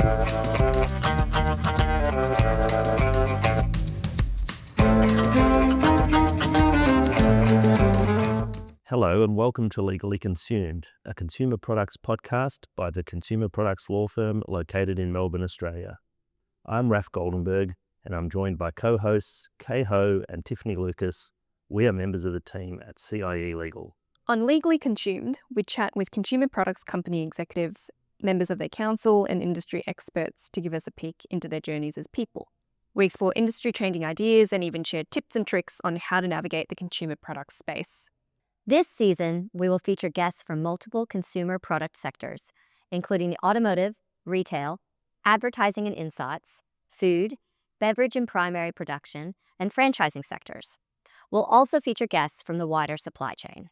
Hello and welcome to Legally Consumed, a consumer products podcast by the consumer products law firm located in Melbourne, Australia. I'm Raf Goldenberg and I'm joined by co-hosts Kay Ho and Tiffany Lucas. We are members of the team at CIE Legal. On Legally Consumed, we chat with consumer products company executives, members of their council and industry experts to give us a peek into their journeys as people. We explore industry-changing ideas and even share tips and tricks on how to navigate the consumer products space. This season, we will feature guests from multiple consumer product sectors, including the automotive, retail, advertising and insights, food, beverage and primary production, and franchising sectors. We'll also feature guests from the wider supply chain.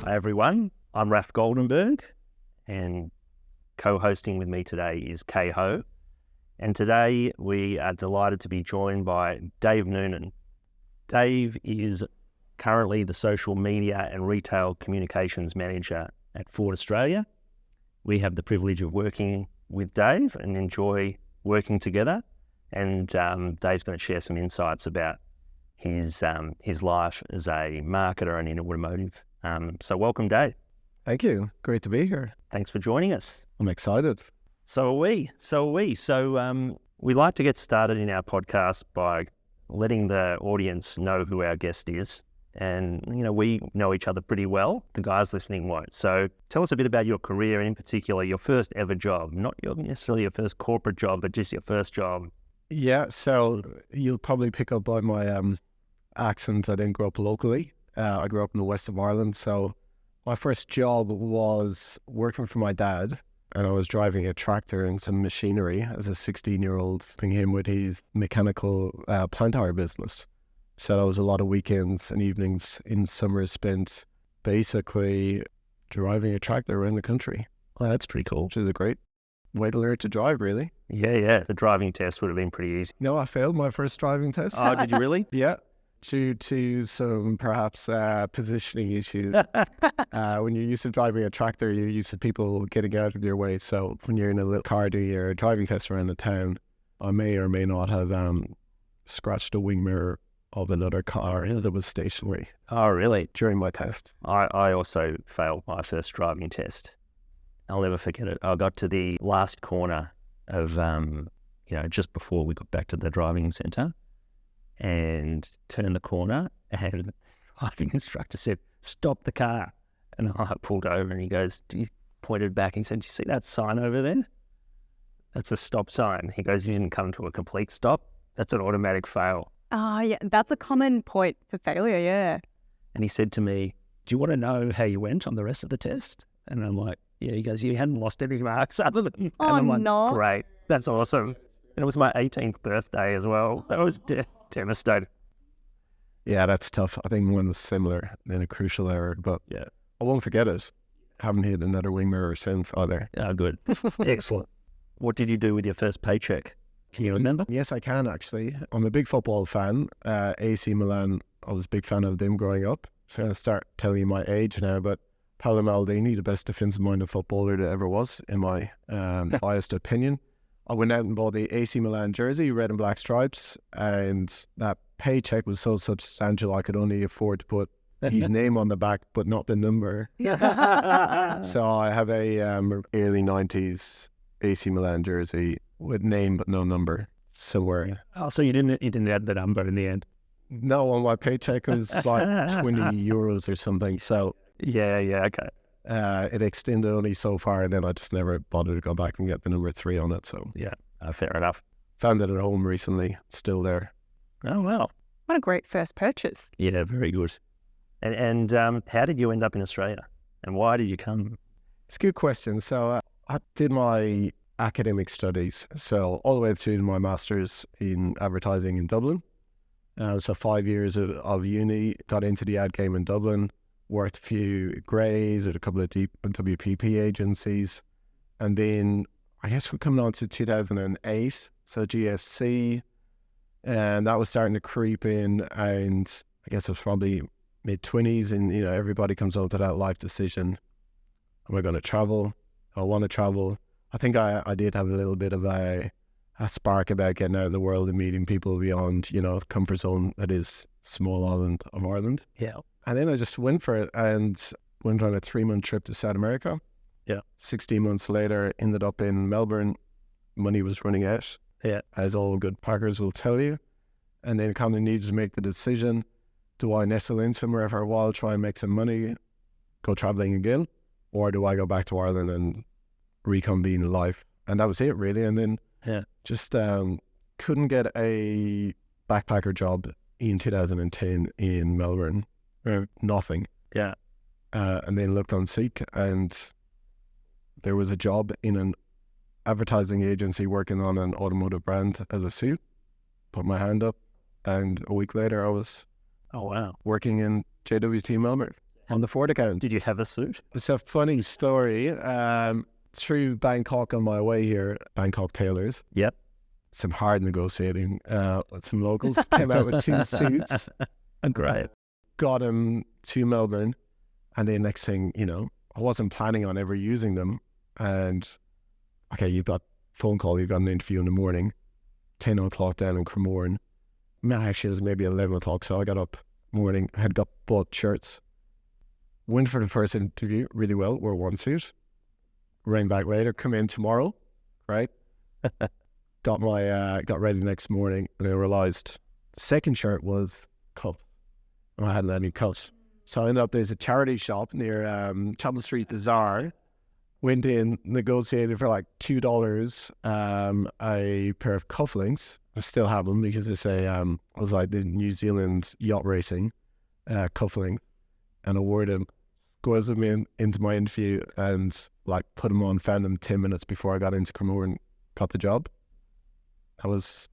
Hi everyone, I'm Raf Goldenberg and co-hosting with me today is Kay Ho. And today we are delighted to be joined by Dave Noonan. Dave is currently the social media and retail communications manager at Ford Australia. We have the privilege of working with Dave and enjoy working together. And Dave's going to share some insights about his life as a marketer and in automotive. So welcome, Dave. Thank you. Great to be here. Thanks for joining us. I'm excited. So are we. So we like to get started in our podcast by letting the audience know who our guest is. And, you know, we know each other pretty well. The guys listening won't. So tell us a bit about your career, and in particular, your first ever job. Not necessarily your first corporate job, but just your first job. Yeah, so you'll probably pick up by my accent. I didn't grow up locally. I grew up in the west of Ireland. So my first job was working for my dad. And I was driving a tractor and some machinery as a 16-year-old, helping him with his mechanical plant hire business. So that was a lot of weekends and evenings in summer spent basically driving a tractor around the country. Well, that's pretty cool. Which is a great way to learn to drive, really. Yeah. The driving test would have been pretty easy. No, I failed my first driving test. Oh, did you really? Yeah. Due to some perhaps positioning issues. When you're used to driving a tractor, you're used to people getting out of your way. So when you're in a little car doing your driving test around the town, I may or may not have scratched a wing mirror of another car that was stationary. Oh, really? During my test. I also failed my first driving test. I'll never forget it. I got to the last corner of, just before we got back to the driving centre, and turned the corner, and the driving instructor said, "Stop the car." And I pulled over, and he pointed back, and he said, "Do you see that sign over there? That's a stop sign." He goes, "You didn't come to a complete stop. That's an automatic fail." Yeah, that's a common point for failure, yeah. And he said to me, "Do you want to know how you went on the rest of the test?" And I'm like, "Yeah." He goes, "You hadn't lost any marks other than..." And I'm like, no. "Great, that's awesome." And it was my 18th birthday as well. That was devastated. Yeah, that's tough. I think one was similar in a crucial error, but yeah, I won't forget it. Haven't hit another wing mirror since either. Oh, good. Excellent. What did you do with your first paycheck? Can you remember? Yes, I can actually. I'm a big football fan. AC Milan, I was a big fan of them growing up. So I'm going to start telling you my age now, but Paolo Maldini, the best defensive-minded footballer that ever was, in my biased opinion. I went out and bought the AC Milan jersey, red and black stripes, and that paycheck was so substantial I could only afford to put his name on the back, but not the number. So I have a early 90s AC Milan jersey with name but no number somewhere. Oh, so you didn't add the number in the end? No, on my paycheck it was like 20 euros or something. So yeah, okay. It extended only so far, and then I just never bothered to go back and get the number 3 on it. So yeah, fair enough. Found it at home recently, still there. Oh wow, what a great first purchase. Yeah, very good. And how did you end up in Australia, and why did you come? It's a good question. So I did my academic studies, so all the way through my master's in advertising in Dublin. So 5 years of uni, got into the ad game in Dublin. worked a few Greys at a couple of WPP agencies. And then I guess we're coming on to 2008, so GFC, and that was starting to creep in, and I guess it was probably mid-20s, and, you know, everybody comes on to that life decision. Am I going to travel? I want to travel. I think I did have a little bit of a spark about getting out of the world and meeting people beyond, you know, the comfort zone that is small island of Ireland. Yeah. And then I just went for it and went on a 3-month trip to South America. Yeah. 16 months later, ended up in Melbourne. Money was running out. Yeah. As all good packers will tell you. And then kind of needed to make the decision. Do I nestle in somewhere for a while, try and make some money, go traveling again? Or do I go back to Ireland and reconvene life? And that was it, really. And then just couldn't get a backpacker job in 2010 in Melbourne. Nothing. Yeah. And then looked on Seek, and there was a job in an advertising agency working on an automotive brand as a suit. Put my hand up, and a week later I was working in JWT Melbourne on the Ford account. Did you have a suit? It's a funny story. Through Bangkok on my way here, Bangkok tailors. Yep. Some hard negotiating with some locals. Came out with 2 suits. Great. Got them to Melbourne, and then next thing, you know, I wasn't planning on ever using them. And okay, you've got phone call, you've got an interview in the morning, 10 o'clock down in Cremorne. Actually, it was maybe 11 o'clock, so I got up morning, had got bought shirts. Went for the first interview really well, wore 1 suit. Rang back later, come in tomorrow, right? Got ready the next morning, and I realised the second shirt was cuffed. And I hadn't any cuffs. So I ended up, there's a charity shop near Chapel Street Bazaar. Went in, negotiated for like $2 a pair of cufflinks. I still have them because it's I was like the New Zealand yacht racing cufflink, and I wore them, squeezed them into my interview, and like put them on, found them 10 minutes before I got into Cremorne and got the job. That was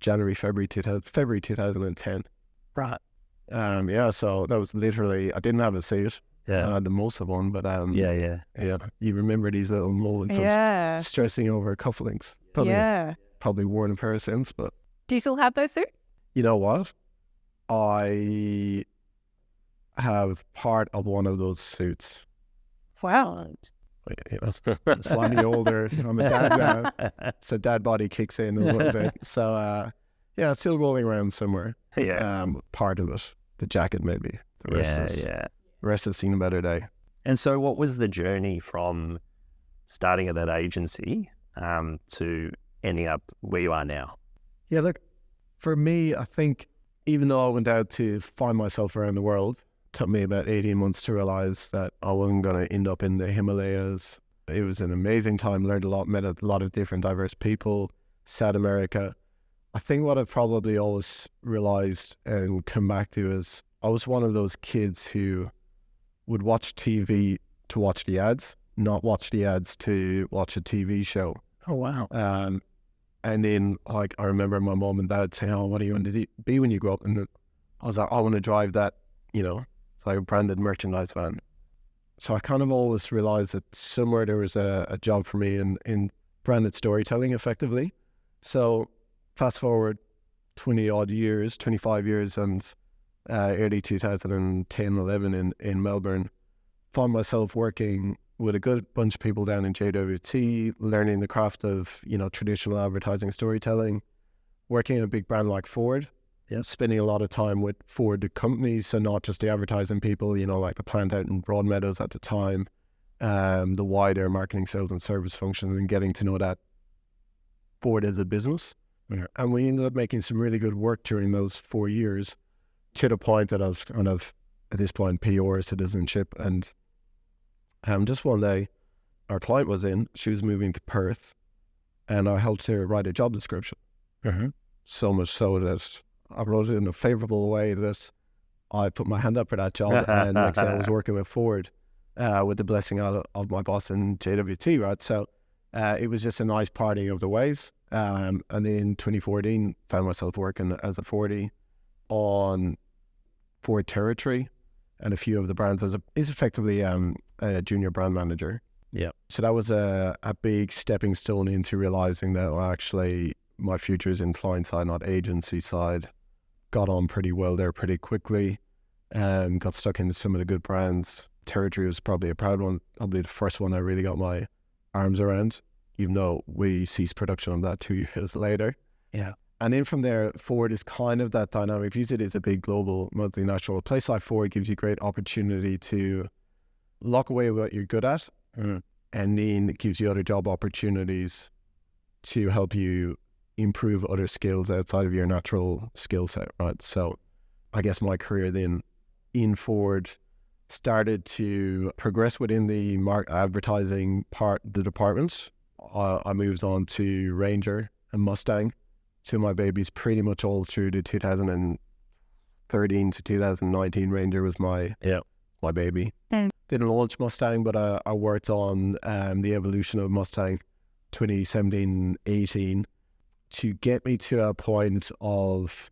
February 2010. Right. So that was literally, I didn't have a suit. Yeah. I had the most of one, but Yeah. you remember these little moments of stressing over cufflinks. Probably worn a pair since, but. Do you still have those suits? You know what? I have part of one of those suits. Wow. You know, slightly older. I'm a dad now, so dad body kicks in a little bit. So it's still rolling around somewhere. Yeah. Part of it, the jacket maybe. The rest has seen a better day. And so, what was the journey from starting at that agency to ending up where you are now? Yeah, look, for me, I think even though I went out to find myself around the world, took me about 18 months to realize that I wasn't going to end up in the Himalayas. It was an amazing time, learned a lot, met a lot of different diverse people, South America. I think what I've probably always realized and come back to is I was one of those kids who would watch TV to watch the ads, not watch the ads to watch a TV show. Oh, wow. And then, like, I remember my mom and dad saying, "Oh, what do you want to be when you grow up?" And I was like, "I want to drive that, you know, like a branded merchandise van." So I kind of always realized that somewhere there was a job for me in branded storytelling, effectively. So fast forward 25 years, and early 2010, 11 in Melbourne, found myself working with a good bunch of people down in JWT, learning the craft of, you know, traditional advertising storytelling, working at a big brand like Ford. Yeah, spending a lot of time with Ford, the companies, so not just the advertising people, you know, like the plant out in Broadmeadows at the time, the wider marketing, sales and service function, and getting to know that Ford as a business. Yeah. And we ended up making some really good work during those 4 years, to the point that I was kind of, at this point, PR citizenship. And just one day, our client was in, she was moving to Perth, and I helped her write a job description. So much so that I wrote it in a favourable way that I put my hand up for that job, and next thing I was working with Ford with the blessing of my boss in JWT, right? So it was just a nice parting of the ways. And then in 2014, found myself working as a 40 on Ford territory. and a few of the brands is effectively a junior brand manager. Yeah. So that was a big stepping stone into realizing that actually my future is in client side, not agency side. Got on pretty well there pretty quickly, and got stuck into some of the good brands. Territory was probably a proud one, probably the first one I really got my arms around, even though we ceased production on that 2 years later. Yeah. And then from there, Ford is kind of that dynamic, because it is a big global multinational. A place like Ford gives you great opportunity to lock away what you're good at, and then it gives you other job opportunities to help you improve other skills outside of your natural skill set, right? So I guess my career then in Ford started to progress within the advertising part of the department. I moved on to Ranger and Mustang. Two of my babies pretty much all through the 2013 to 2019. Ranger was my baby. Didn't launch Mustang, but I worked on the evolution of Mustang 2017-18 to get me to a point of,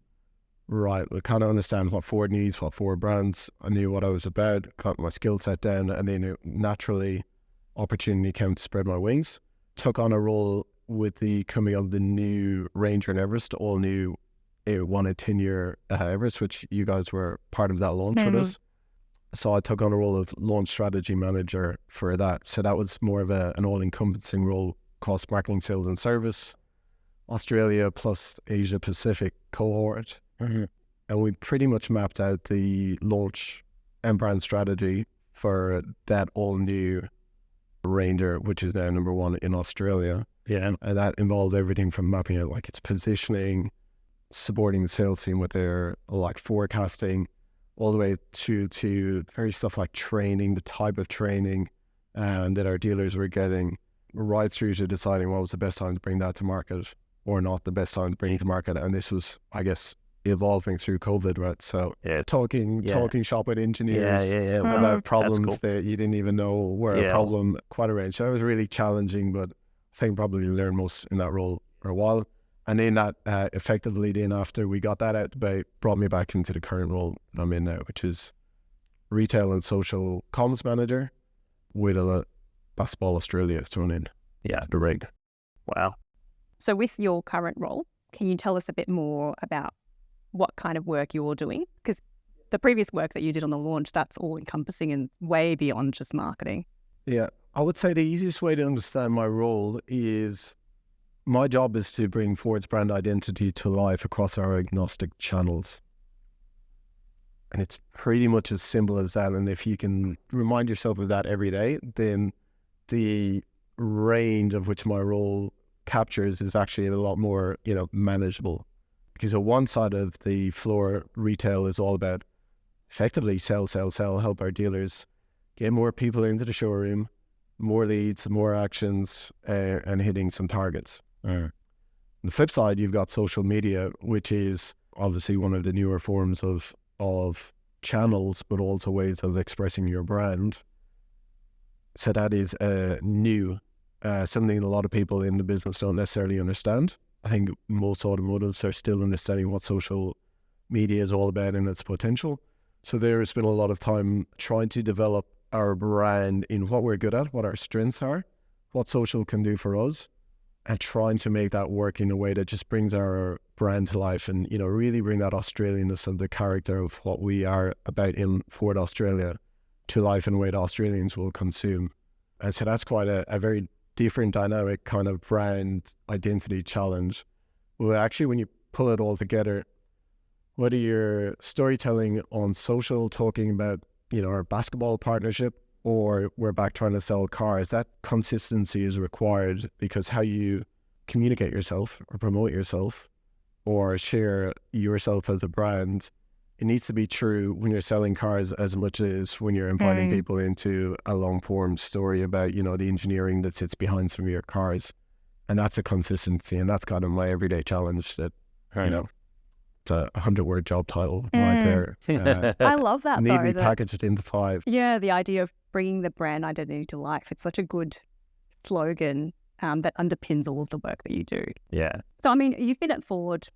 right, I kind of understand what Ford needs, what Ford brands. I knew what I was about, got my skill set down, and then naturally opportunity came to spread my wings. Took on a role with the coming of the new Ranger and Everest, all new 1 and 10 year Everest, which you guys were part of that launch with us. So I took on a role of launch strategy manager for that. So that was more of an all-encompassing role across marketing, sales and service, Australia plus Asia Pacific cohort. And we pretty much mapped out the launch and brand strategy for that all new Ranger, which is now number 1 in Australia. Yeah. And that involved everything from mapping out like its positioning, supporting the sales team with their like forecasting, all the way to very stuff like training, the type of training that our dealers were getting, right through to deciding what was the best time to bring that to market or not the best time to bring it to market. And this was, I guess, evolving through COVID, right? So talking shop with engineers about problems that you didn't even know were a problem, quite a range. So that was really challenging, but I think probably learned most in that role for a while. And then that effectively then after we got that out the way, brought me back into the current role that I'm in now, which is retail and social comms manager with a Basketball Australia thrown in the rig. Wow. So with your current role, can you tell us a bit more about what kind of work you're doing? Because the previous work that you did on the launch, that's all encompassing and way beyond just marketing. Yeah, I would say the easiest way to understand my role is my job is to bring Ford's brand identity to life across our agnostic channels. And it's pretty much as simple as that. And if you can remind yourself of that every day, then the range of which my role captures is actually a lot more, manageable. Because on one side of the floor, retail is all about effectively sell, help our dealers get more people into the showroom, more leads, more actions, and hitting some targets. On the flip side, you've got social media, which is obviously one of the newer forms of channels, but also ways of expressing your brand. So that is new, something a lot of people in the business don't necessarily understand. I think most automotives are still understanding what social media is all about and its potential. So there's been a lot of time trying to develop our brand in what we're good at, what our strengths are, what social can do for us, and trying to make that work in a way that just brings our brand to life and, really bring that Australianness of the character of what we are about in Ford Australia to life in a way that Australians will consume. And so that's quite a very different dynamic kind of brand identity challenge. Well, actually, when you pull it all together, whether you're storytelling on social, talking about, our basketball partnership, or we're back trying to sell cars, that consistency is required, because how you communicate yourself or promote yourself or share yourself as a brand, it needs to be true when you're selling cars as much as when you're inviting people into a long form story about, the engineering that sits behind some of your cars. And that's a consistency, and that's kind of my everyday challenge that, it's a 100-word job title right there. I love that, neatly though. Packaged into 5. Yeah, the idea of bringing the brand identity to life. It's such a good slogan that underpins all of the work that you do. Yeah. So, you've been at Ford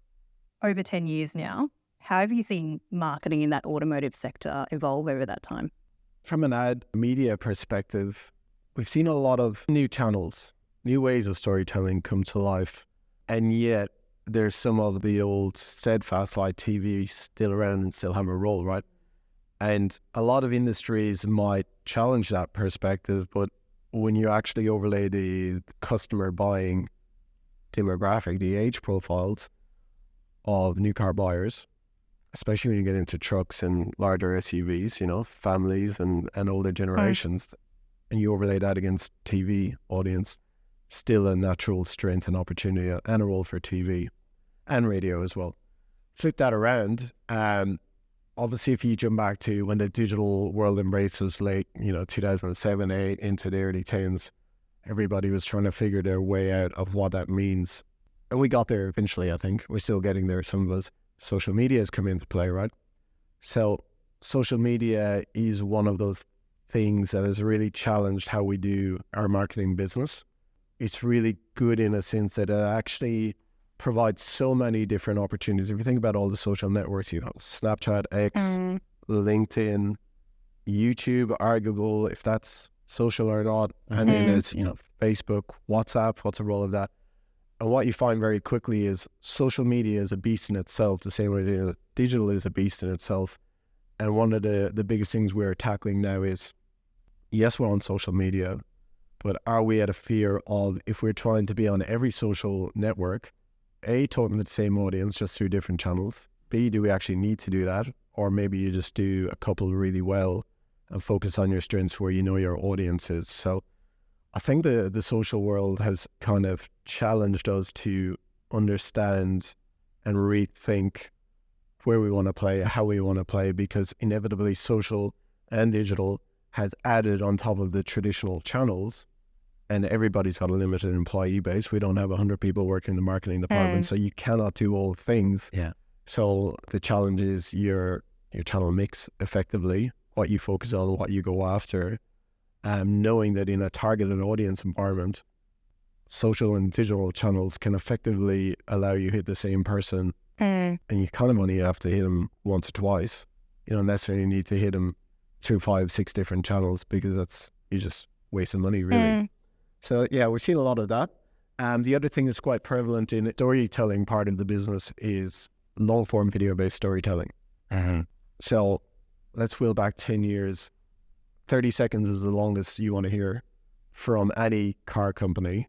over 10 years now. How have you seen marketing in that automotive sector evolve over that time? From an ad media perspective, we've seen a lot of new channels, new ways of storytelling come to life. And yet there's some of the old steadfast light TV still around and still have a role, right? And a lot of industries might challenge that perspective, but when you actually overlay the customer buying demographic, the age profiles of new car buyers, especially when you get into trucks and larger SUVs, you know, families and older generations, and you overlay that against TV audience, still a natural strength and opportunity and a role for TV and radio as well. Flip that around, obviously if you jump back to when the digital world embraces late, 2007, 8 into the early 10s, everybody was trying to figure their way out of what that means. And we got there eventually, I think. We're still getting there, some of us. Social media has come into play, right? So social media is one of those things that has really challenged how we do our marketing business. It's really good in a sense that it actually provides so many different opportunities. If you think about all the social networks, Snapchat, X, LinkedIn, YouTube, arguable if that's social or not. And then there's, Facebook, WhatsApp, what's the role of that? And what you find very quickly is social media is a beast in itself, the same way digital is a beast in itself. And one of the biggest things we're tackling now is, yes, we're on social media, but are we at a fear of, if we're trying to be on every social network, A, talking to the same audience just through different channels, B, do we actually need to do that? Or maybe you just do a couple really well and focus on your strengths where you know your audience is. So I think the social world has kind of challenged us to understand and rethink where we want to play, how we want to play, because inevitably social and digital has added on top of the traditional channels, and everybody's got a limited employee base. We don't have 100 people working in the marketing department, so you cannot do all things. Yeah. So the challenge is your channel mix effectively, what you focus on, what you go after, knowing that in a targeted audience environment, social and digital channels can effectively allow you to hit the same person, and you kind of only have to hit them once or twice. You don't necessarily need to hit them through 5, 6 different channels, because you're just wasting money, really. So yeah, we've seen a lot of that. The other thing that's quite prevalent in storytelling part of the business is long-form video-based storytelling. So let's wheel back 10 years. 30 seconds is the longest you want to hear from any car company,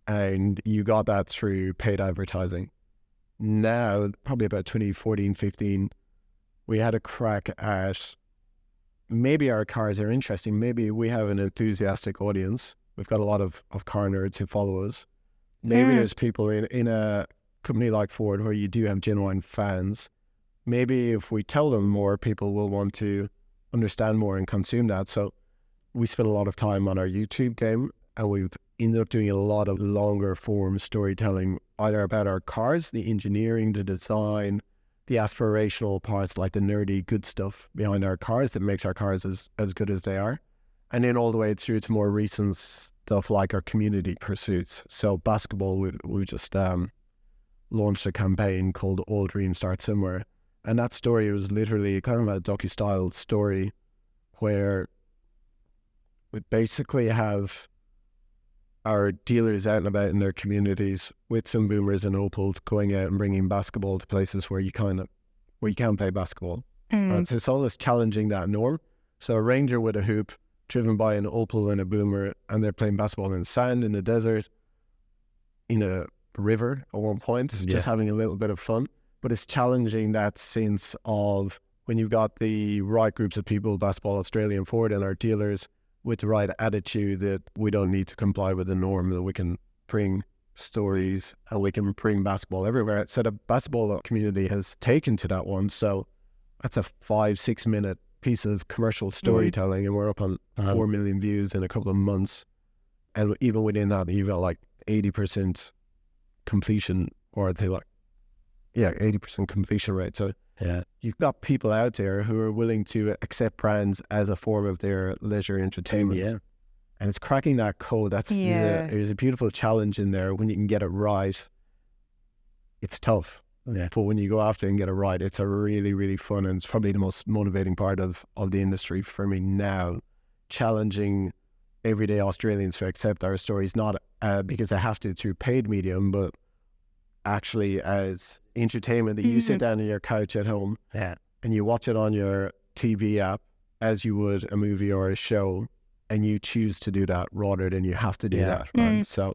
and you got that through paid advertising. Now, probably about 2014, 15, we had a crack at, maybe our cars are interesting, maybe we have an enthusiastic audience. We've got a lot of car nerds who follow us. Maybe there's people in a company like Ford where you do have genuine fans. Maybe if we tell them more, people will want to understand more and consume that. So we spent a lot of time on our YouTube game, and we've ended up doing a lot of longer form storytelling, either about our cars, the engineering, the design, the aspirational parts, like the nerdy good stuff behind our cars that makes our cars as good as they are. And then all the way through to more recent stuff like our community pursuits. So basketball, we just launched a campaign called All Dreams Start Somewhere. And that story was literally kind of a docu-style story where we basically have our dealers out and about in their communities with some boomers and Opals going out and bringing basketball to places where you can play basketball. So it's always challenging that norm. So a Ranger with a hoop driven by an Opal and a boomer, and they're playing basketball in the sand, in the desert, in a river at one point, just having a little bit of fun. But it's challenging that sense of when you've got the right groups of people, Basketball Australia and Ford, and our dealers with the right attitude that we don't need to comply with the norm, that we can bring stories and we can bring basketball everywhere. So the basketball community has taken to that one. So that's a 5-6 minute piece of commercial storytelling, and we're up on 4 million views in a couple of months. And even within that, you've got like 80% completion, or 80% completion rate. So you've got people out there who are willing to accept brands as a form of their leisure entertainment. And it's cracking that code. There's a beautiful challenge in there. When you can get it right, it's tough. Yeah. But when you go after it and get it right, it's a really, really fun, and it's probably the most motivating part of the industry for me now, challenging everyday Australians to accept our stories, not because they have to through paid medium, but actually as entertainment that you sit down on your couch at home and you watch it on your TV app as you would a movie or a show, and you choose to do that rather than you have to do that, right? So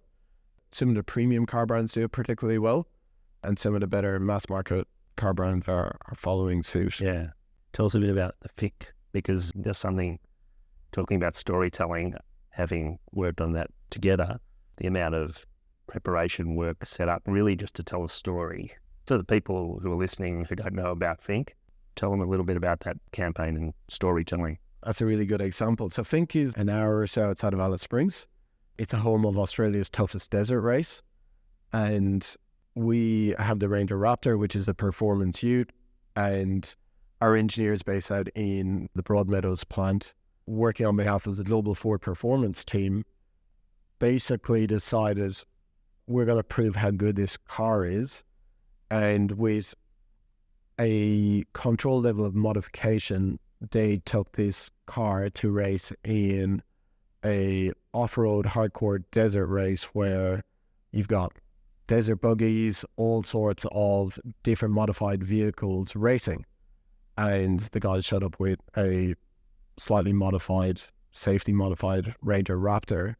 some of the premium car brands do it particularly well, and some of the better mass market car brands are following suit. Yeah. Tell us a bit about the FIC, because there's something, talking about storytelling, having worked on that together, the amount of preparation work set up really just to tell a story. For the people who are listening who don't know about FIC, tell them a little bit about that campaign and storytelling. That's a really good example. So FIC is an hour or so outside of Alice Springs. It's a home of Australia's toughest desert race. And we have the Ranger Raptor, which is a performance ute. And our engineers based out in the Broadmeadows plant, working on behalf of the Global Ford Performance team, basically decided we're going to prove how good this car is. And with a control level of modification, they took this car to race in a off-road hardcore desert race where you've got desert buggies, all sorts of different modified vehicles racing. And the guys showed up with a slightly modified, safety modified Ranger Raptor.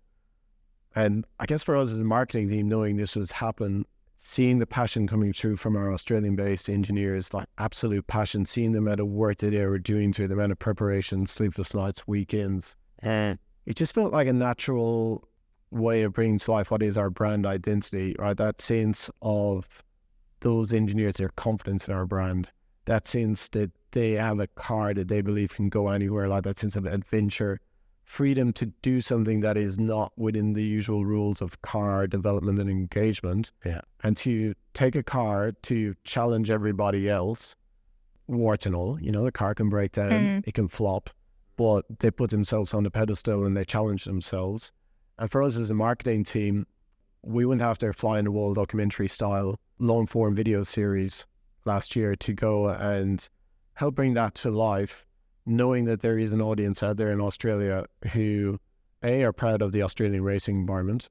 And I guess for us as a marketing team, knowing this was happening, seeing the passion coming through from our Australian-based engineers, like absolute passion, seeing the amount of work that they were doing through the amount of preparation, sleepless nights, weekends. And it just felt like a natural way of bringing to life what is our brand identity, right? That sense of those engineers, their confidence in our brand, that sense that they have a car that they believe can go anywhere, like that sense of adventure, freedom to do something that is not within the usual rules of car development and engagement, and to take a car to challenge everybody else, warts and all. You know, the car can break down, it can flop, but they put themselves on the pedestal and they challenge themselves. And for us as a marketing team, we went after fly in the wall documentary style long form video series last year to go and help bring that to life, knowing that there is an audience out there in Australia who A, are proud of the Australian racing environment,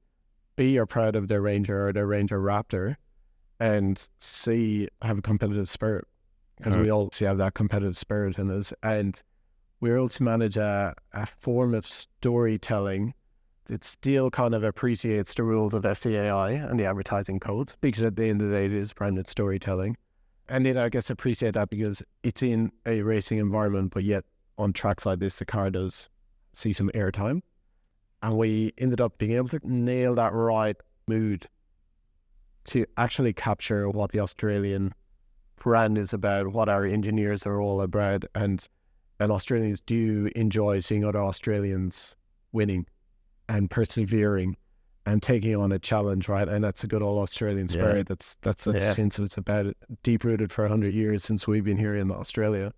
B, are proud of their Ranger or their Ranger Raptor, and C, have a competitive spirit, because we all have that competitive spirit in us. And we're able to manage a form of storytelling that still kind of appreciates the rules of FCAI and the advertising codes, because at the end of the day, it is branded storytelling. And then I guess appreciate that because it's in a racing environment, but yet on tracks like this, the car does see some airtime. And we ended up being able to nail that right mood to actually capture what the Australian brand is about, what our engineers are all about. And Australians do enjoy seeing other Australians winning and persevering and taking on a challenge, right? And that's a good old Australian spirit. That's since it's about deep-rooted for 100 years since we've been here in Australia.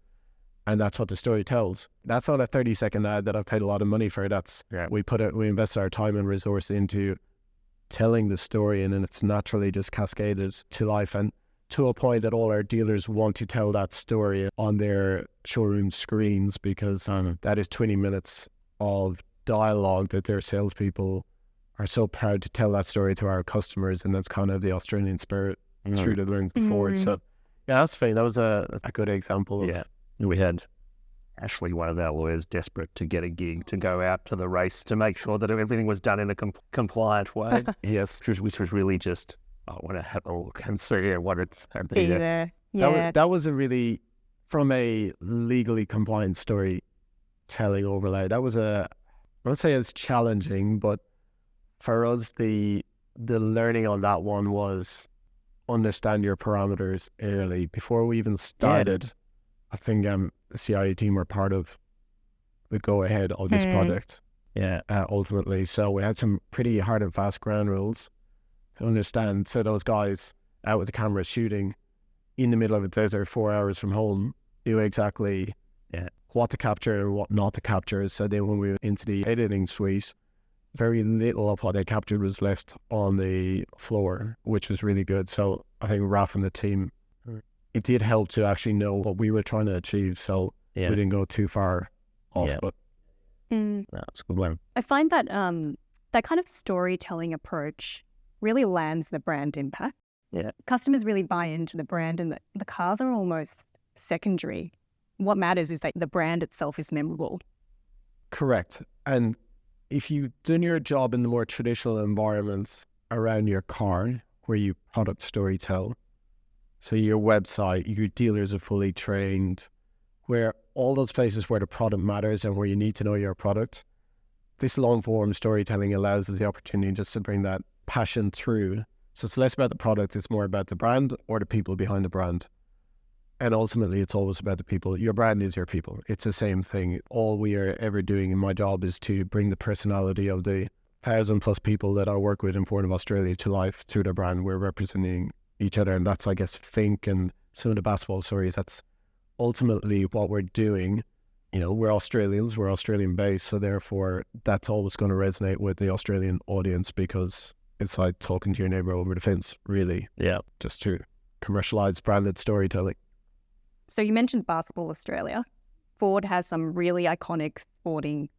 And that's what the story tells. That's not a 30-second ad that I've paid a lot of money for. That's we invest our time and resource into telling the story, and then it's naturally just cascaded to life, and to a point that all our dealers want to tell that story on their showroom screens, because that is 20 minutes of dialogue that their salespeople are so proud to tell that story to our customers. And that's kind of the Australian spirit through the lens of Ford. So yeah, that's fine. That was a good example of we had Ashley, one of our lawyers, desperate to get a gig to go out to the race to make sure that everything was done in a compliant way. Yes, which was really just, I want to have a look and see what it's Be there. Yeah. That was a really, from a legally compliant storytelling overlay, that was I won't say it's challenging, but for us, the learning on that one was understand your parameters early. Before we even started, I think the CIE team were part of the go-ahead of this project, ultimately. So we had some pretty hard and fast ground rules to understand. So those guys out with the camera shooting in the middle of a desert 4 hours from home knew exactly what to capture and what not to capture. So then when we went into the editing suite, very little of what they captured was left on the floor, which was really good. So I think Raf and the team it did help to actually know what we were trying to achieve, so we didn't go too far off. Yeah. But That's a good one. I find that that kind of storytelling approach really lands the brand impact. Yeah. Customers really buy into the brand, and the cars are almost secondary. What matters is that the brand itself is memorable. correct. And if you've done your job in the more traditional environments around your car, where you product story tell, so your website, your dealers are fully trained, where all those places where the product matters and where you need to know your product, this long form storytelling allows us the opportunity just to bring that passion through. So it's less about the product, it's more about the brand or the people behind the brand. And ultimately, it's always about the people. Your brand is your people. It's the same thing. All we are ever doing in my job is to bring the personality of the 1,000+ people that I work with in Port of Australia to life through their brand. We're representing each other. And that's, I guess, Fink and some of the basketball stories. That's ultimately what we're doing. You know, we're Australians, we're Australian based. So therefore, that's always going to resonate with the Australian audience, because it's like talking to your neighbor over the fence, really. Yeah. Just to commercialize branded storytelling. So you mentioned Basketball Australia. Ford has some really iconic sporting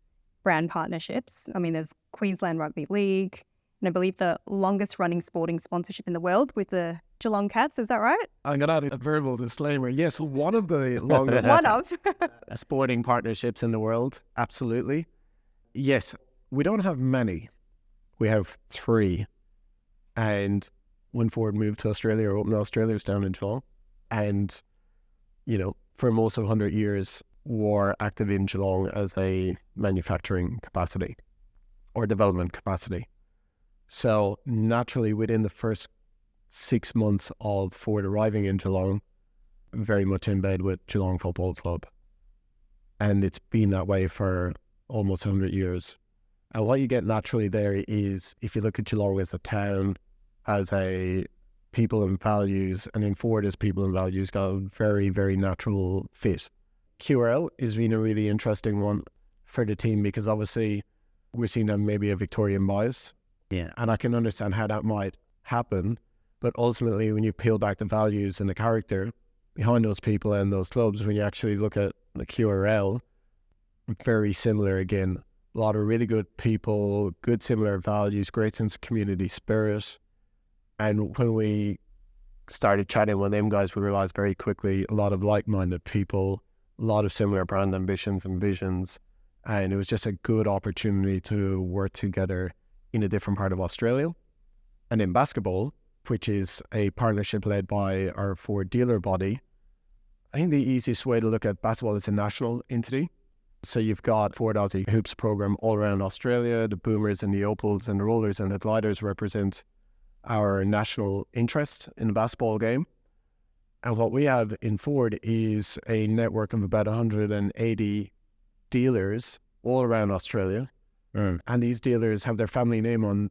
brand partnerships. I mean, there's Queensland Rugby League, and I believe the longest running sporting sponsorship in the world with the Geelong Cats. Is that right? I'm going to add a verbal disclaimer. Yes, one of the longest One of. sporting partnerships in the world. Absolutely. Yes, we don't have many. We have 3. And when Ford moved to Australia, or opened Australia, it was down in Geelong. And, you know, for most of 100 years, were active in Geelong as a manufacturing capacity or development capacity. So naturally, within the first 6 months of Ford arriving in Geelong, very much in bed with Geelong Football Club. And it's been that way for almost 100 years. And what you get naturally there is, if you look at Geelong as a town, as a people and values, and in Ford as people and values, got a very, very natural fit. QRL has been a really interesting one for the team, because obviously we're seeing them maybe a Victorian bias. Yeah. And I can understand how that might happen. But ultimately, when you peel back the values and the character behind those people and those clubs, when you actually look at the QRL, very similar again. A lot of really good people, good similar values, great sense of community spirit. And when we started chatting with them guys, we realized very quickly a lot of like-minded people, a lot of similar brand ambitions and visions. And it was just a good opportunity to work together in a different part of Australia. And in basketball, which is a partnership led by our Ford dealer body, I think the easiest way to look at basketball is a national entity. So you've got Ford Aussie Hoops program all around Australia. The Boomers and the Opals and the Rollers and the Gliders represent our national interest in the basketball game. And what we have in Ford is a network of about 180 dealers all around Australia. And these dealers have their family name on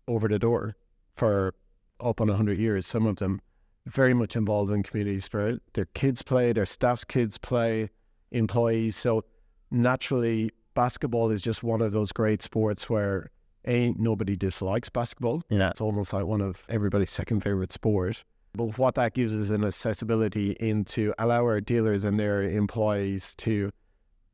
over the door for up on 100 years, some of them very much involved in community spirit. Their kids play, their staff's kids play, employees. So naturally, basketball is just one of those great sports where nobody dislikes basketball. Yeah. It's almost like one of everybody's second favorite sport. But what that gives us an accessibility into allow our dealers and their employees to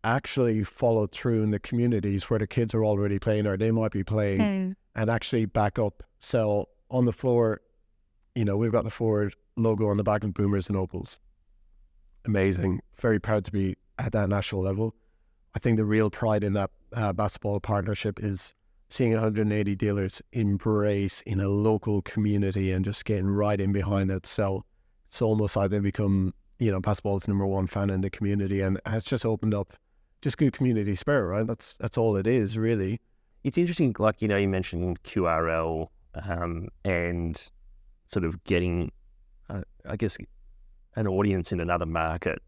actually follow through in the communities where the kids are already playing or they might be playing and actually back up. So on the floor, you know, we've got the Ford logo on the back of Boomers and Opals. Amazing. Very proud to be at that national level. I think the real pride in that basketball partnership is seeing 180 dealers embrace in a local community and just getting right in behind it. So it's almost like they become, you know, basketball's #1 fan in the community, and it's just opened up just good community spirit, right? That's all it is, really. It's interesting, like, you know, you mentioned QRL and sort of getting, I guess, an audience in another market,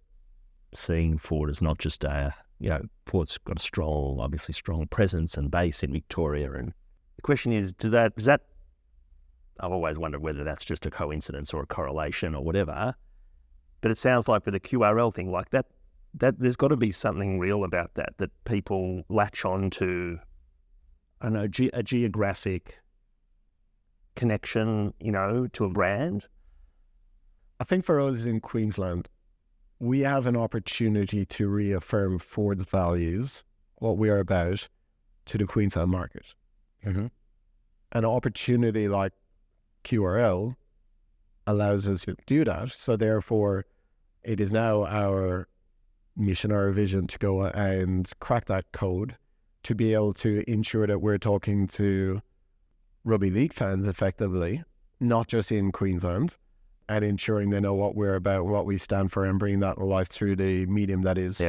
seeing Ford as not just a, you know, Ford's got a strong, obviously strong presence and base in Victoria. And the question is, is that, I've always wondered whether that's just a coincidence or a correlation or whatever, but it sounds like with the QRL thing, like that there's got to be something real about that people latch on to, I don't know, a geographic connection, you know, to a brand. I think for us in Queensland, we have an opportunity to reaffirm Ford's values, what we are about, to the Queensland market. An opportunity like QRL allows us to do that. So therefore, it is now our mission, our vision to go and crack that code to be able to ensure that we're talking to rugby league fans effectively, not just in Queensland, and ensuring they know what we're about, what we stand for, and bringing that to life through the medium that is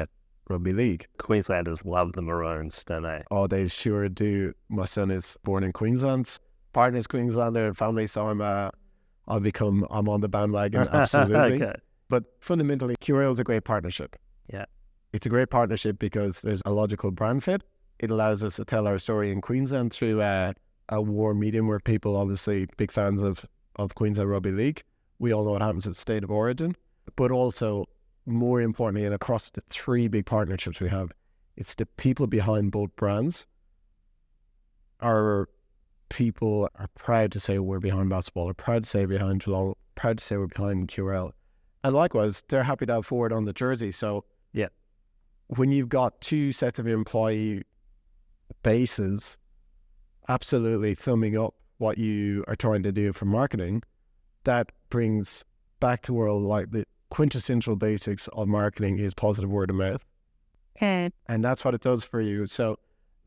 rugby league. Queenslanders love the Maroons, don't they? Oh, they sure do. My son is born in Queensland. Partner's Queenslander and family, so I'm on the bandwagon, absolutely. Okay. But fundamentally, QRL is a great partnership. Yeah. It's a great partnership because there's a logical brand fit. It allows us to tell our story in Queensland through a warm medium where people, obviously big fans of Queensland Rugby League. We all know what happens at State of Origin. But also, more importantly, and across the three big partnerships we have, it's the people behind both brands. Our people are proud to say we're behind basketball, are proud to say behind Geelong, proud to say we're behind QRL. And likewise, they're happy to have Ford on the jersey. So when you've got two sets of employee bases absolutely thumbing up what you are trying to do for marketing, that brings back to world like the quintessential basics of marketing is positive word of mouth. And that's what it does for you. So,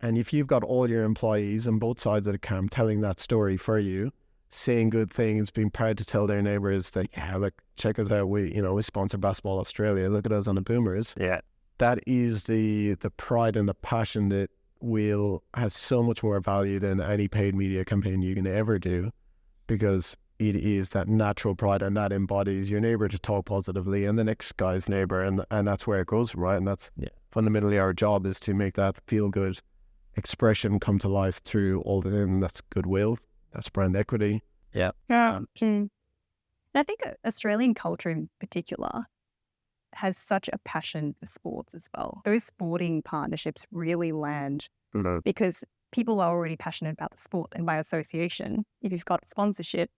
and if you've got all your employees on both sides of the camp telling that story for you, saying good things, being proud to tell their neighbours that, look, check us out, we sponsor Basketball Australia, look at us on the Boomers. Yeah. That is the pride and the passion that has so much more value than any paid media campaign you can ever do, because it is that natural pride and that embodies your neighbour to talk positively and the next guy's neighbour, and that's where it goes from, right? And that's fundamentally our job, is to make that feel good expression come to life through all the, and that's goodwill, that's brand equity. And I think Australian culture in particular has such a passion for sports as well. Those sporting partnerships really land because people are already passionate about the sport, and by association, if you've got sponsorship,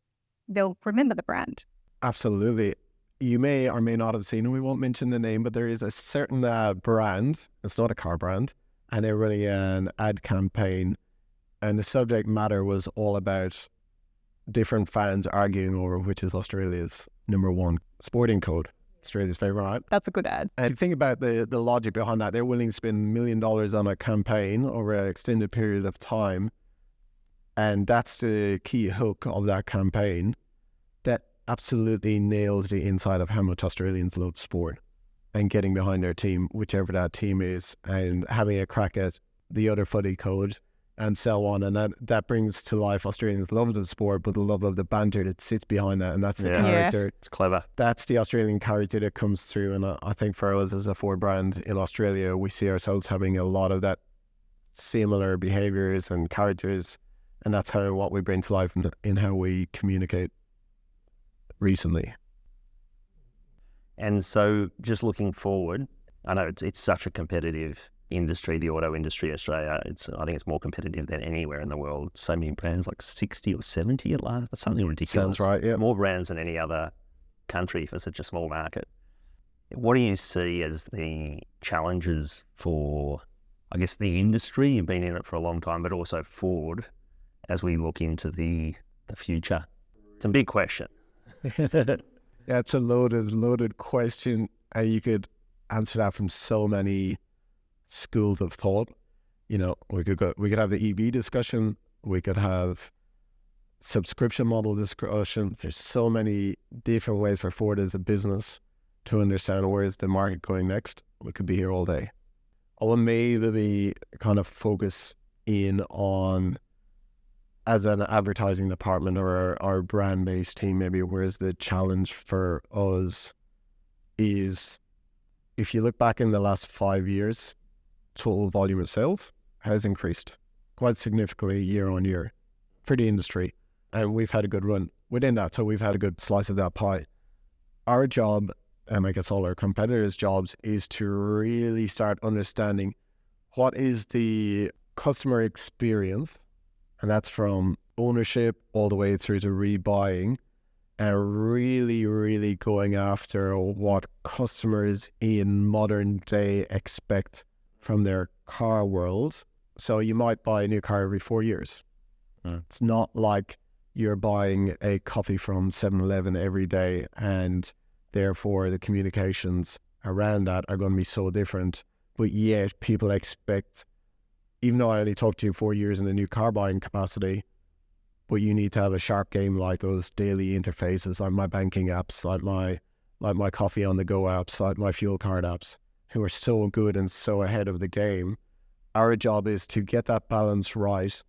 they'll remember the brand. Absolutely. You may or may not have seen, and we won't mention the name, but there is a certain brand, it's not a car brand, and they're running an ad campaign, and the subject matter was all about different fans arguing over which is Australia's number one sporting code, Australia's favourite, right? That's a good ad. And think about the logic behind that. They're willing to spend $1 million on a campaign over an extended period of time, and that's the key hook of that campaign that absolutely nails the inside of how much Australians love sport and getting behind their team, whichever that team is, and having a crack at the other footy code and so on. And that brings to life Australians' love of the sport, but the love of the banter that sits behind that. And that's the character. It's clever. That's the Australian character that comes through. And I think for us as a Ford brand in Australia, we see ourselves having a lot of that similar behaviours and characters. And that's what we bring to life in how we communicate recently. And so just looking forward, I know it's such a competitive industry, the auto industry in Australia. I think it's more competitive than anywhere in the world. So many brands, like 60 or 70 at last. That's something ridiculous. Sounds right, yeah. More brands than any other country for such a small market. What do you see as the challenges for, I guess, the industry? You've been in it for a long time, but also Ford as we look into the future. It's a big question. Yeah, it's a loaded question, and you could answer that from so many schools of thought. We could have the EV discussion, we could have subscription model discussion. There's so many different ways for Ford as a business to understand where is the market going next. We could be here all day. I will maybe kind of focus in on, as an advertising department or our brand-based team, maybe where's the challenge for us is, if you look back in the last 5 years, total volume of sales has increased quite significantly year on year for the industry. And we've had a good run within that. So we've had a good slice of that pie. Our job, and I guess all our competitors' jobs, is to really start understanding what is the customer experience. And that's from ownership all the way through to rebuying, and really, really going after what customers in modern day expect from their car world. So you might buy a new car every 4 years. It's not like you're buying a coffee from 7-Eleven every day, and therefore the communications around that are going to be so different. But yet people expect, even though I only talked to you 4 years in a new car buying capacity, but you need to have a sharp game like those daily interfaces, like my banking apps, like my coffee on the go apps, like my fuel card apps, who are so good and so ahead of the game. Our job is to get that balance right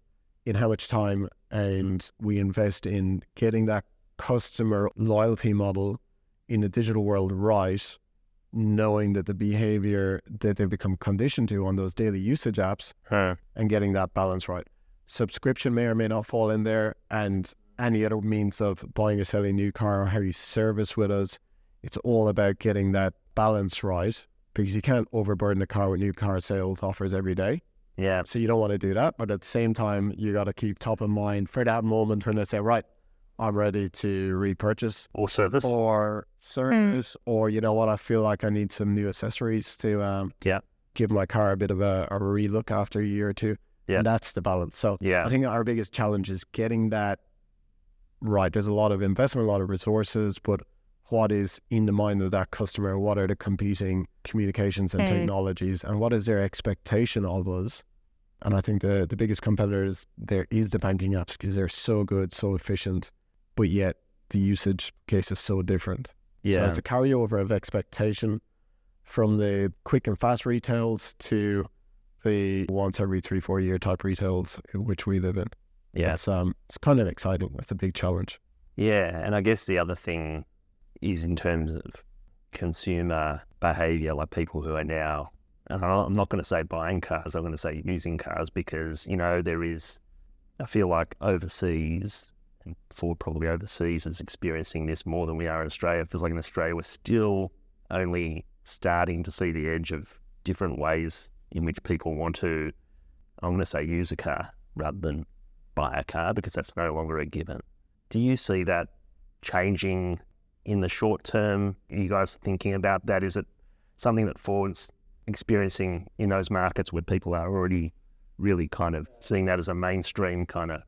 in how much time and we invest in getting that customer loyalty model in the digital world right, knowing that the behavior that they become conditioned to on those daily usage apps and getting that balance right. Subscription may or may not fall in there, and any other means of buying or selling a new car or how you service with us. It's all about getting that balance right, because you can't overburden the car with new car sales offers every day. Yeah. So you don't want to do that, but at the same time, you got to keep top of mind for that moment when they say, right, I'm ready to repurchase. Or service. Or you know what, I feel like I need some new accessories to give my car a bit of a relook after a year or two. Yeah. And that's the balance. So I think our biggest challenge is getting that right. There's a lot of investment, a lot of resources, but what is in the mind of that customer? What are the competing communications and technologies, and what is their expectation of us? And I think the biggest competitors there is the banking apps, because they're so good, so efficient, but yet the usage case is so different. Yeah. So it's a carryover of expectation from the quick and fast retails to the once every 3-4 year type retails in which we live in. Yeah. It's kind of exciting. That's a big challenge. Yeah. And I guess the other thing is in terms of consumer behavior, like people who are now, and I'm not going to say buying cars, I'm going to say using cars, because, you know, I feel like overseas, and Ford probably overseas is experiencing this more than we are in Australia. It feels like in Australia, we're still only starting to see the edge of different ways in which people want to, I'm going to say, use a car rather than buy a car, because that's no longer a given. Do you see that changing in the short term? Are you guys thinking about that? Is it something that Ford's experiencing in those markets where people are already really kind of seeing that as a mainstream kind of?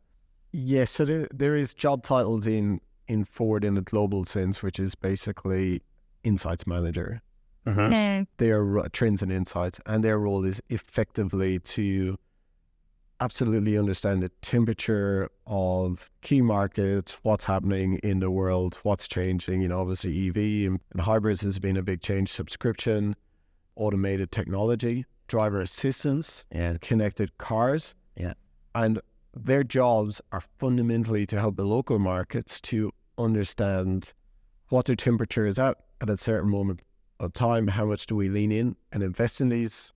Yes, so there is job titles in Ford in a global sense, which is basically insights manager. They are trends and insights, and their role is effectively to absolutely understand the temperature of key markets, what's happening in the world, what's changing. You know, obviously EV and hybrids has been a big change, subscription, automated technology, driver assistance, connected cars. Yeah. And their jobs are fundamentally to help the local markets to understand what their temperature is at a certain moment of time. How much do we lean in and invest in these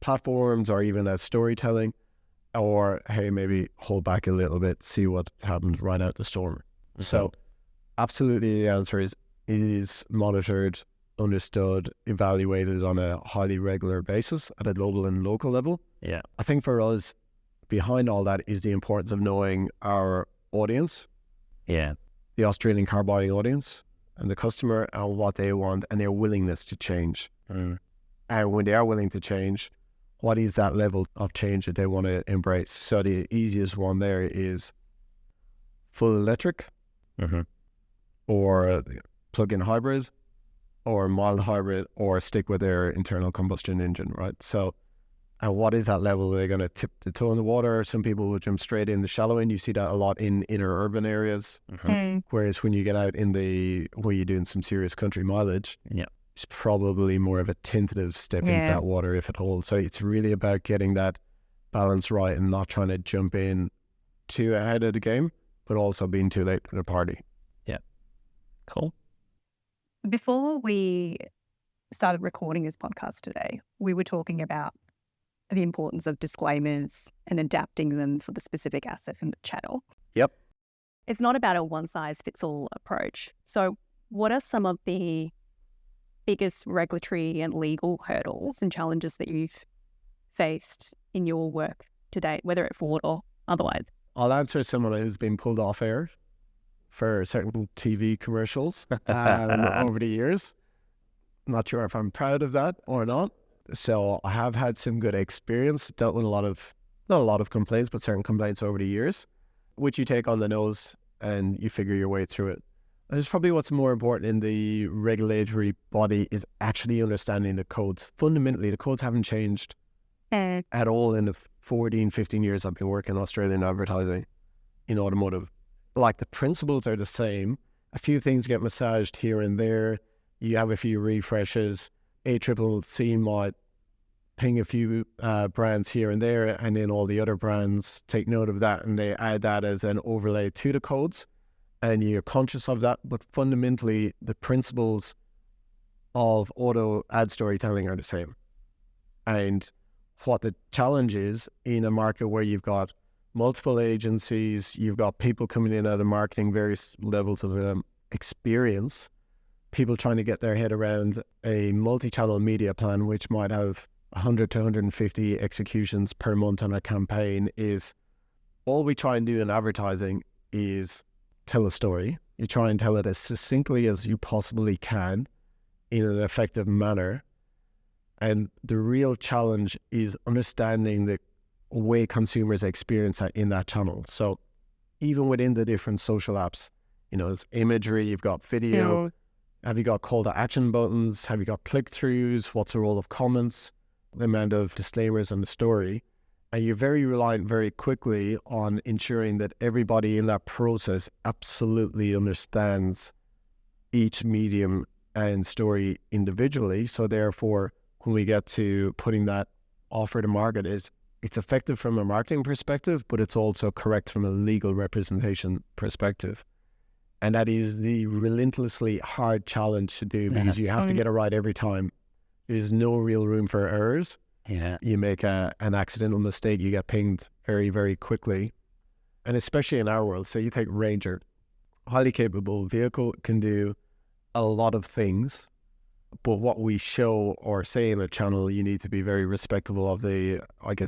platforms, or even as storytelling? Or, hey, maybe hold back a little bit, see what happens right out the storm. So absolutely the answer is it is monitored, understood, evaluated on a highly regular basis at a global and local level. Yeah. I think for us, behind all that is the importance of knowing our audience. Yeah. The Australian car buying audience and the customer and what they want and their willingness to change. And when they are willing to change, what is that level of change that they want to embrace? So the easiest one there is full electric, or plug-in hybrid, or mild hybrid, or stick with their internal combustion engine, right? So, and what is that level? Are they going to tip the toe in the water? Some people will jump straight in the shallow end. You see that a lot in inner urban areas. Whereas when you get out in where you're doing some serious country mileage, it's probably more of a tentative step into that water if it holds. So it's really about getting that balance right and not trying to jump in too ahead of the game, but also being too late for the party. Yeah. Cool. Before we started recording this podcast today, we were talking about the importance of disclaimers and adapting them for the specific asset and the channel. Yep. It's not about a one-size-fits-all approach. So what are some of the biggest regulatory and legal hurdles and challenges that you've faced in your work to date, whether at Ford or otherwise? I'll answer someone who's been pulled off air for certain TV commercials over the years. Not sure if I'm proud of that or not. So I have had some good experience, dealt with not a lot of complaints, but certain complaints over the years, which you take on the nose and you figure your way through it. And it's probably what's more important in the regulatory body is actually understanding the codes. Fundamentally, the codes haven't changed at all in the 14, 15 years I've been working in Australian advertising in automotive. Like, the principles are the same. A few things get massaged here and there. You have a few refreshes. ACCC might ping a few brands here and there, and then all the other brands take note of that and they add that as an overlay to the codes, and you're conscious of that. But fundamentally, the principles of auto ad storytelling are the same. And what the challenge is in a market where you've got multiple agencies, you've got people coming in out of marketing, various levels of experience, people trying to get their head around a multi-channel media plan, which might have 100 to 150 executions per month on a campaign, is all we try and do in advertising is tell a story. You try and tell it as succinctly as you possibly can in an effective manner. And the real challenge is understanding the way consumers experience that in that channel. So even within the different social apps, there's imagery, you've got video, have you got call to action buttons, have you got click-throughs, what's the role of comments, the amount of disclaimers on the story. And you're very reliant very quickly on ensuring that everybody in that process absolutely understands each medium and story individually. So therefore, when we get to putting that offer to market, it's effective from a marketing perspective, but it's also correct from a legal representation perspective. And that is the relentlessly hard challenge to do, because you have to get it right every time. There's no real room for errors. Yeah. You make an accidental mistake, you get pinged very, very quickly. And especially in our world, so you take Ranger, highly capable vehicle, can do a lot of things. But what we show or say in a channel, you need to be very respectful of the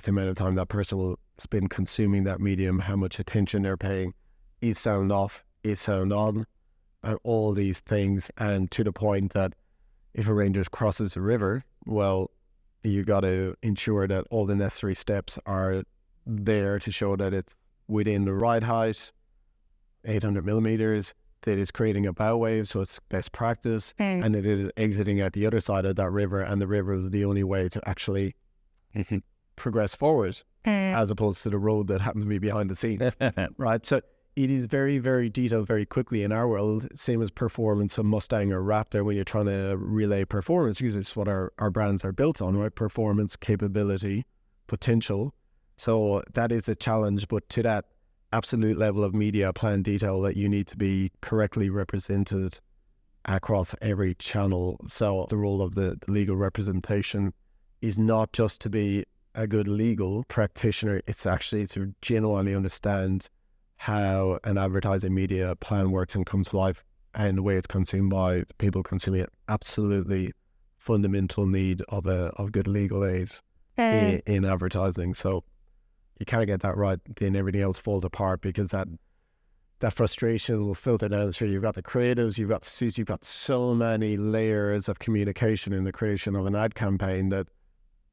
amount of time that person will spend consuming that medium, how much attention they're paying, is sound off, is sound on, and all these things. And to the point that if a Ranger crosses a river, well, you got to ensure that all the necessary steps are there to show that it's within the ride height, 800 millimeters, that it's creating a bow wave, so it's best practice, and that it is exiting at the other side of that river, and the river is the only way to actually progress forward, as opposed to the road that happens to be behind the scenes, right? So it is very, very detailed very quickly in our world, same as performance of Mustang or Raptor when you're trying to relay performance, because it's what our brands are built on, right? Performance, capability, potential. So that is a challenge, but to that absolute level of media plan detail that you need to be correctly represented across every channel. So the role of the legal representation is not just to be a good legal practitioner, it's actually to genuinely understand how an advertising media plan works and comes to life, and the way it's consumed by people consuming it. Absolutely fundamental need of good legal aid in advertising. So you can't get that right, then everything else falls apart, because that frustration will filter down through. You've got the creatives, you've got the suits, you've got so many layers of communication in the creation of an ad campaign that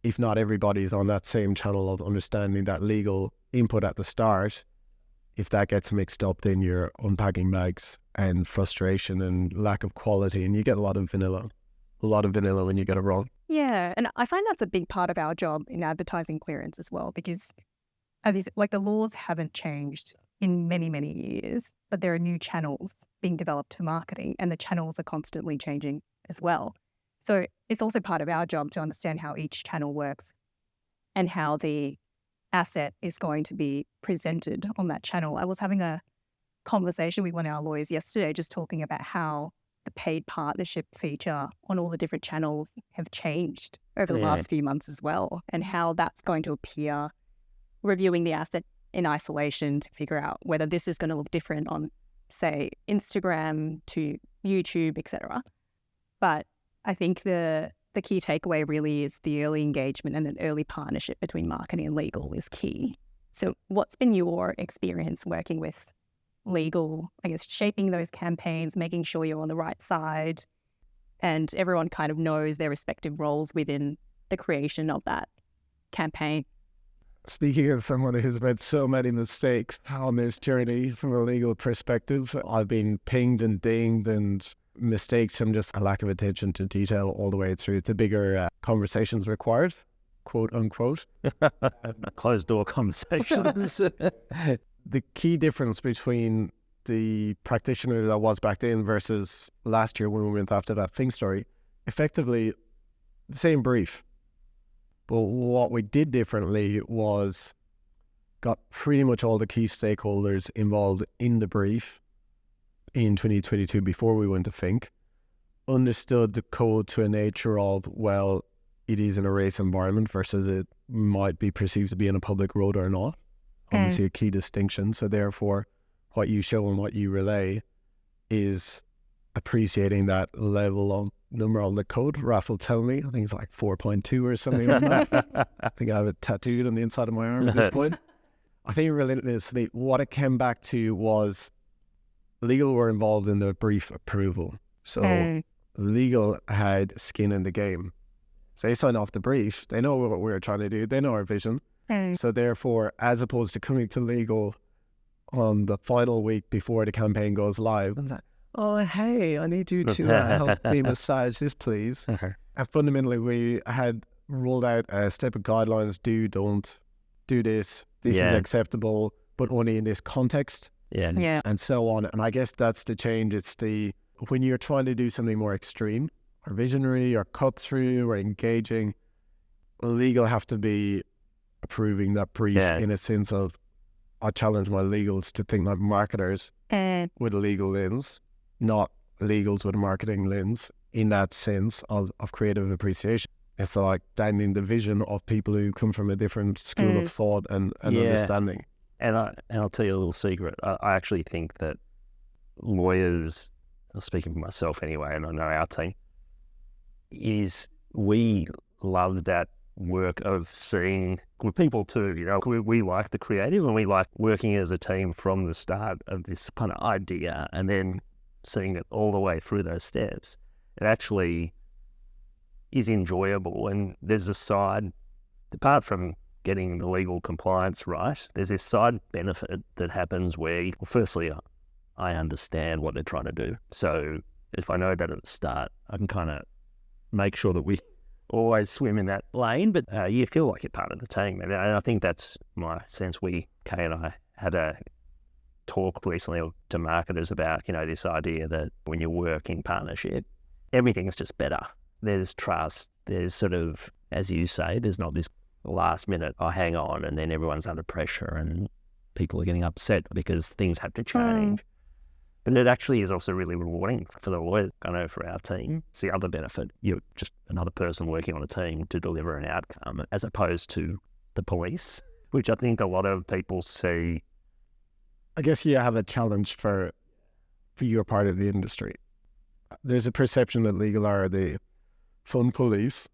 if not everybody's on that same channel of understanding that legal input at the start, if that gets mixed up, then you're unpacking bags and frustration and lack of quality, and you get a lot of vanilla when you get it wrong. Yeah, and I find that's a big part of our job in advertising clearance as well, because as you said, the laws haven't changed in many, many years, but there are new channels being developed to marketing, and the channels are constantly changing as well. So it's also part of our job to understand how each channel works and how the asset is going to be presented on that channel. I was having a conversation with one of our lawyers yesterday, just talking about how the paid partnership feature on all the different channels have changed over the last few months as well, and how that's going to appear, reviewing the asset in isolation to figure out whether this is going to look different on, say, Instagram to YouTube, etc. But I think the key takeaway really is the early engagement and an early partnership between marketing and legal is key. So what's been your experience working with legal, I guess, shaping those campaigns, making sure you're on the right side, and everyone kind of knows their respective roles within the creation of that campaign. Speaking of someone who's made so many mistakes on this journey from a legal perspective, I've been pinged and dinged and mistakes from just a lack of attention to detail all the way through to bigger conversations required, quote unquote. Closed door conversations. The key difference between the practitioner that was back then versus last year when we went after that Think story, effectively the same brief. But what we did differently was got pretty much all the key stakeholders involved in the brief in 2022 before we went to Think, understood the code to a nature of, well, it is in a race environment versus it might be perceived to be in a public road or not. Obviously a key distinction. So therefore, what you show and what you relay is appreciating that level of number on the code. Raph will tell me, I think it's like 4.2 or something like that. I think I have it tattooed on the inside of my arm at this point. I think relentlessly, what it came back to was legal were involved in the brief approval. So legal had skin in the game. So they sign off the brief. They know what we're trying to do. They know our vision. So therefore, as opposed to coming to legal on the final week before the campaign goes live, and like, oh, hey, I need you to help me massage this, please. And fundamentally, we had rolled out a step of guidelines, don't do this is acceptable, but only in this context, and so on. And I guess that's the change. It's when you're trying to do something more extreme, or visionary, or cut through, or engaging, legal have to be approving that brief in a sense of, I challenge my legals to think like marketers with a legal lens, not legals with a marketing lens, in that sense of creative appreciation. It's like dangling the vision of people who come from a different school of thought and understanding. And I'll tell you a little secret. I actually think that lawyers, speaking for myself anyway, and I know our team, we love that work of seeing with people too, we like the creative and we like working as a team from the start of this kind of idea and then seeing it all the way through those steps. It actually is enjoyable, and there's a side, apart from getting the legal compliance right, there's this side benefit that happens where, firstly, I understand what they're trying to do. So if I know that at the start, I can kind of make sure that we always swim in that lane, but you feel like you're part of the team. And I think that's my sense. Kay and I had a talk recently to marketers about, this idea that when you work in partnership, everything is just better. There's trust. There's sort of, as you say, there's not this last minute, hang on, and then everyone's under pressure and people are getting upset because things have to change. But it actually is also really rewarding for the lawyers. I know for our team, it's the other benefit. You're just another person working on a team to deliver an outcome as opposed to the police, which I think a lot of people see. I guess you have a challenge for your part of the industry. There's a perception that legal are the fun police.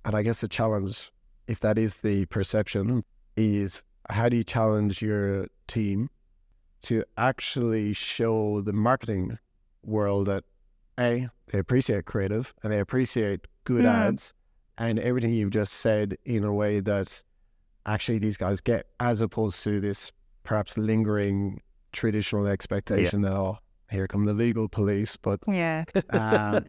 And I guess the challenge, if that is the perception, is how do you challenge your team to actually show the marketing world that they appreciate creative and they appreciate good ads and everything you've just said in a way that actually these guys get, as opposed to this perhaps lingering traditional expectation that, here come the legal police. But, how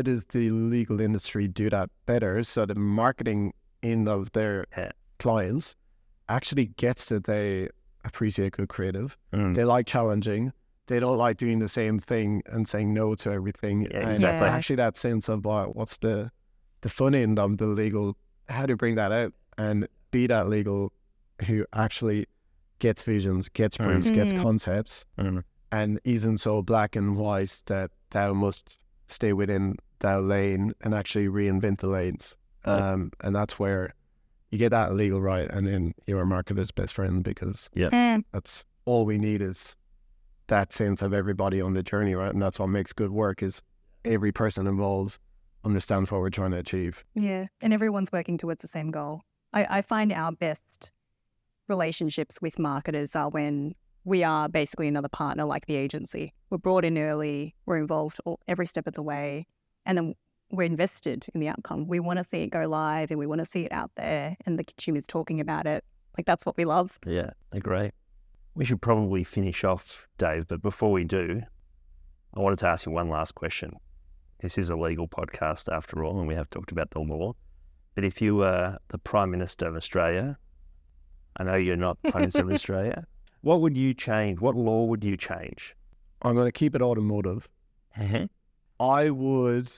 does the legal industry do that better so the marketing end of their clients actually gets that they appreciate good creative. They like challenging. They don't like doing the same thing and saying no to everything. Exactly. Actually that sense of what's the fun end of the legal, how to bring that out and be that legal who actually gets visions, gets briefs, gets concepts, and isn't so black and white that thou must stay within thou lane and actually reinvent the lanes. And that's where you get that legal right, and then you're a marketer's best friend, because that's all we need is that sense of everybody on the journey, right? And that's what makes good work, is every person involved understands what we're trying to achieve. Yeah, and everyone's working towards the same goal. I find our best relationships with marketers are when we are basically another partner like the agency. We're brought in early, we're involved every step of the way, and then we're invested in the outcome. We want to see it go live and we want to see it out there and the consumers talking about it. Like, that's what we love. Yeah, agree. We should probably finish off, Dave, but before we do, I wanted to ask you one last question. This is a legal podcast after all, and we have talked about the law. But if you were the Prime Minister of Australia, I know you're not Prime Minister of Australia, what would you change? What law would you change? I'm going to keep it automotive. I would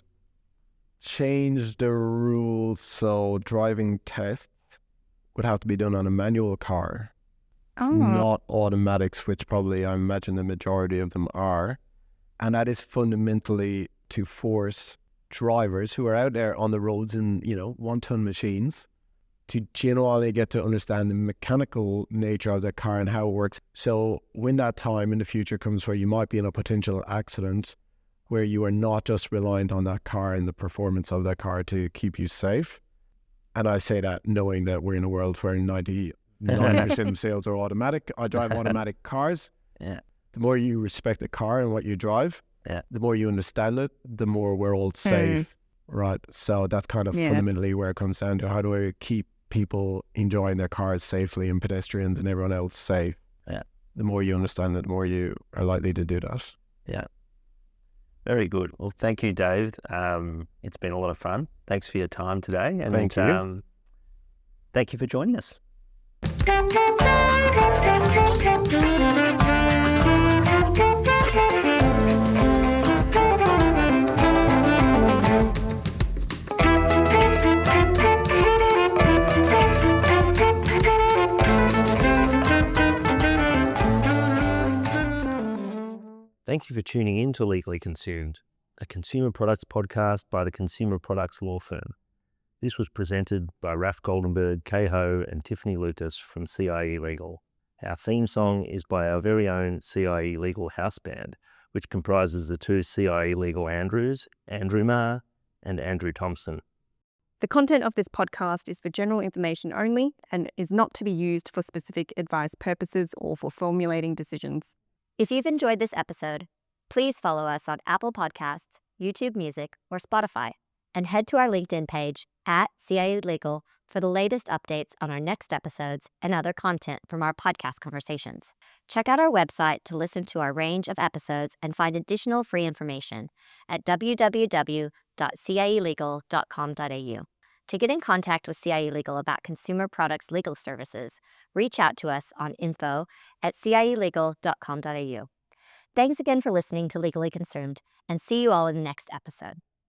change the rules so driving tests would have to be done on a manual car, not automatics, which probably I imagine the majority of them are. And that is fundamentally to force drivers who are out there on the roads in, 1-ton machines to genuinely get to understand the mechanical nature of the car and how it works. So when that time in the future comes where you might be in a potential accident, where you are not just reliant on that car and the performance of that car to keep you safe. And I say that knowing that we're in a world where 99% of sales are automatic. I drive automatic cars. Yeah. The more you respect the car and what you drive, the more you understand it, the more we're all safe. Right. So that's kind of fundamentally where it comes down to. How do I keep people enjoying their cars safely and pedestrians and everyone else safe? Yeah. The more you understand it, the more you are likely to do that. Yeah. Very good. Well, thank you, Dave. It's been a lot of fun. Thanks for your time today. And thank you. Thank you for joining us. Thank you for tuning in to Legally Consumed, a consumer products podcast by the Consumer Products Law Firm. This was presented by Raf Goldenberg, Kay Ho, and Tiffany Lucas from CIE Legal. Our theme song is by our very own CIE Legal house band, which comprises the two CIE Legal Andrews, Andrew Marr and Andrew Thompson. The content of this podcast is for general information only and is not to be used for specific advice purposes or for formulating decisions. If you've enjoyed this episode, please follow us on Apple Podcasts, YouTube Music, or Spotify, and head to our LinkedIn page at CIE Legal for the latest updates on our next episodes and other content from our podcast conversations. Check out our website to listen to our range of episodes and find additional free information at www.cielegal.com.au. To get in contact with CIE Legal about consumer products legal services, reach out to us on info@cielegal.com.au. Thanks again for listening to Legally Consumed, and see you all in the next episode.